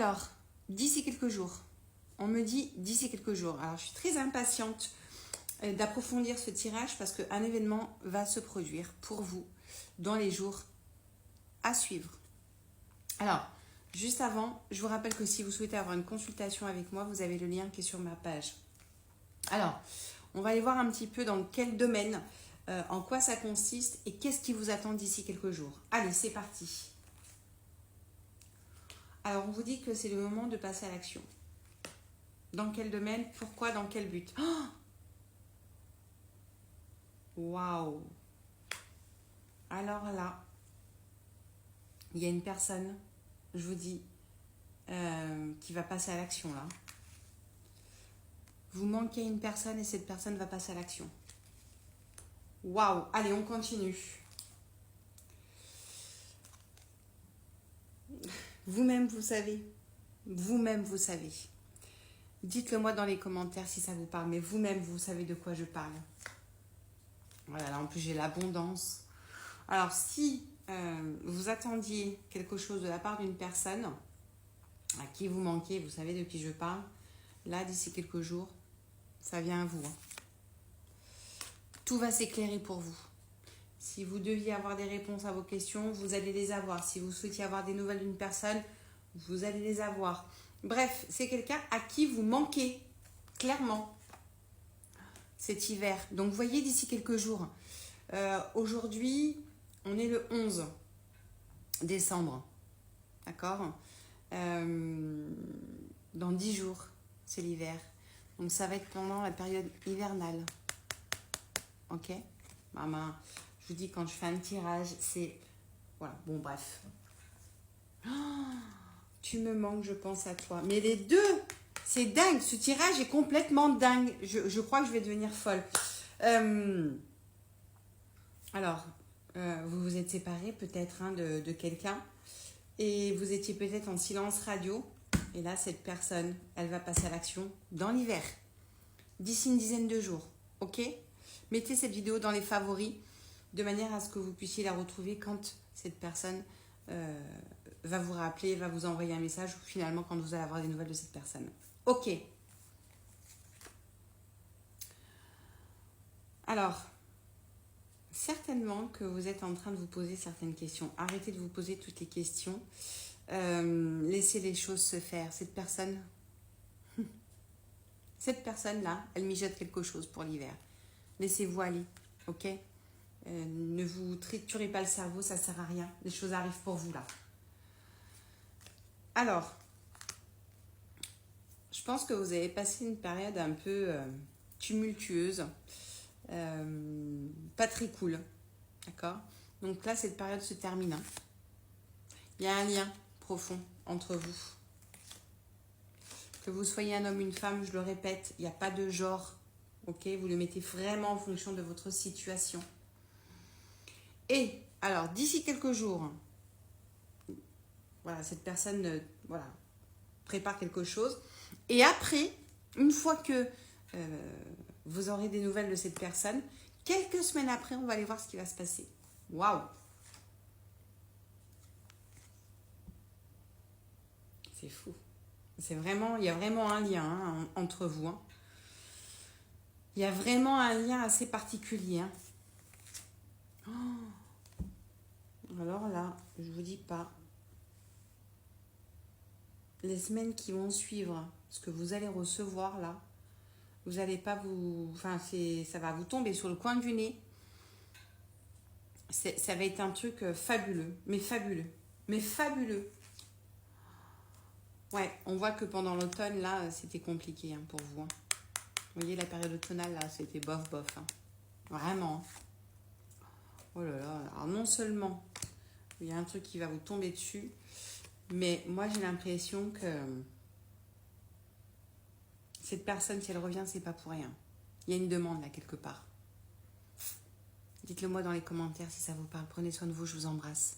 Alors, d'ici quelques jours. On me dit d'ici quelques jours. Alors, je suis très impatiente d'approfondir ce tirage parce qu'un événement va se produire pour vous dans les jours à suivre. Alors, juste avant, je vous rappelle que si vous souhaitez avoir une consultation avec moi, vous avez le lien qui est sur ma page. Alors, on va aller voir un petit peu dans quel domaine, en quoi ça consiste et qu'est-ce qui vous attend d'ici quelques jours. Allez, c'est parti. Alors, on vous dit que c'est le moment de passer à l'action. Dans quel domaine? Pourquoi? Dans quel but? Waouh! Alors là, il y a une personne, je vous dis, qui va passer à l'action là. Vous manquez une personne et cette personne va passer à l'action. Waouh! Allez, on continue. Vous-même, vous savez. Vous-même, vous savez. Dites-le moi dans les commentaires si ça vous parle, mais vous-même, vous savez de quoi je parle. Voilà, là en plus j'ai l'abondance. Alors si vous attendiez quelque chose de la part d'une personne à qui vous manquez, vous savez de qui je parle, là d'ici quelques jours, ça vient à vous. Tout va s'éclairer pour vous. Si vous deviez avoir des réponses à vos questions, vous allez les avoir. Si vous souhaitiez avoir des nouvelles d'une personne, vous allez les avoir. Bref, c'est quelqu'un à qui vous manquez, clairement, cet hiver. Donc, vous voyez, d'ici quelques jours. Aujourd'hui, on est le 11 décembre. D'accord? Dans 10 jours, c'est l'hiver. Donc, ça va être pendant la période hivernale. Ok? Maman, je vous dis, quand je fais un tirage, c'est... Voilà, bon, bref. Tu me manques, je pense à toi. Mais les deux, c'est dingue. Ce tirage est complètement dingue. Je crois que je vais devenir folle. Alors, vous vous êtes séparés peut-être de quelqu'un. Et vous étiez peut-être en silence radio. Et là, cette personne, elle va passer à l'action dans l'hiver. D'ici une dizaine de jours. Ok? Mettez cette vidéo dans les favoris. De manière à ce que vous puissiez la retrouver quand cette personne... va vous rappeler, va vous envoyer un message ou finalement quand vous allez avoir des nouvelles de cette personne. Ok. Alors, certainement que vous êtes en train de vous poser certaines questions. Arrêtez de vous poser toutes les questions. Laissez les choses se faire. Cette personne-là, elle mijote quelque chose pour l'hiver. Laissez-vous aller, ok? Ne vous triturez pas le cerveau, ça ne sert à rien. Les choses arrivent pour vous là. Alors, je pense que vous avez passé une période un peu tumultueuse, pas très cool, d'accord? Donc là, cette période se termine. Il y a un lien profond entre vous. Que vous soyez un homme, une femme, je le répète, il n'y a pas de genre, ok? Vous le mettez vraiment en fonction de votre situation. Et, alors, d'ici quelques jours... Voilà, cette personne prépare quelque chose. Et après, une fois que vous aurez des nouvelles de cette personne, quelques semaines après, on va aller voir ce qui va se passer. Waouh! C'est fou. C'est vraiment, il y a vraiment un lien entre vous. Il y a vraiment un lien assez particulier. Alors là, je vous dis pas. Les semaines qui vont suivre, ce que vous allez recevoir là, vous n'allez pas vous... Enfin, ça va vous tomber sur le coin du nez. Ça va être un truc fabuleux, mais fabuleux. Mais fabuleux. Ouais, on voit que pendant l'automne, là, c'était compliqué pour vous. Vous voyez, la période automnale, là, c'était bof. Vraiment. Oh là là. Alors, non seulement, il y a un truc qui va vous tomber dessus, mais moi, j'ai l'impression que cette personne, si elle revient, c'est pas pour rien. Il y a une demande là, quelque part. Dites-le moi dans les commentaires si ça vous parle. Prenez soin de vous, je vous embrasse.